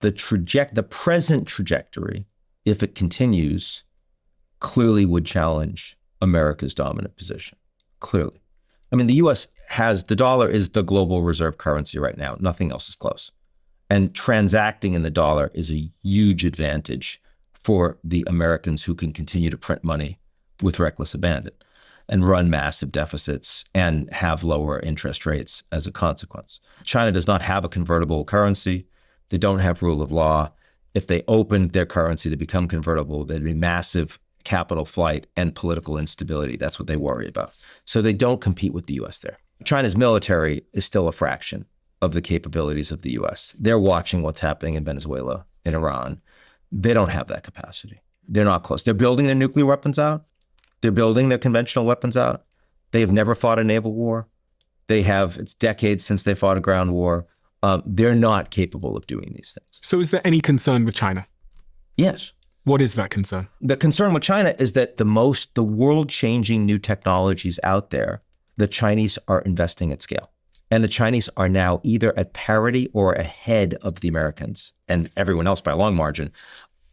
the present trajectory, if it continues, clearly would challenge America's dominant position. Clearly. I mean, the US the dollar is the global reserve currency right now. Nothing else is close. And transacting in the dollar is a huge advantage for the Americans who can continue to print money with reckless abandon and run massive deficits and have lower interest rates as a consequence. China does not have a convertible currency. They don't have rule of law. If they opened their currency to become convertible, there'd be massive capital flight and political instability. That's what they worry about. So they don't compete with the US there. China's military is still a fraction of the capabilities of the US. They're watching what's happening in Venezuela, in Iran. They don't have that capacity. They're not close. They're building their nuclear weapons out. They're building their conventional weapons out. They have never fought a naval war. It's decades since they fought a ground war. They're not capable of doing these things. So is there any concern with China? Yes. What is that concern? The concern with China is that the world-changing new technologies out there, the Chinese are investing at scale. And the Chinese are now either at parity or ahead of the Americans and everyone else by a long margin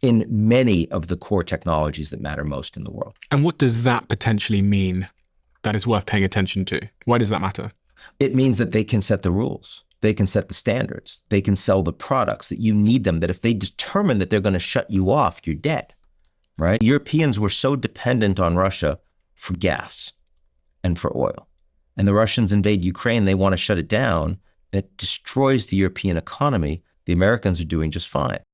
in many of the core technologies that matter most in the world. And what does that potentially mean that is worth paying attention to? Why does that matter? It means that they can set the rules. They can set the standards. They can sell the products that you need them, that if they determine that they're going to shut you off, you're dead, right? Europeans were so dependent on Russia for gas and for oil. And the Russians invade Ukraine, they want to shut it down, and it destroys the European economy. The Americans are doing just fine.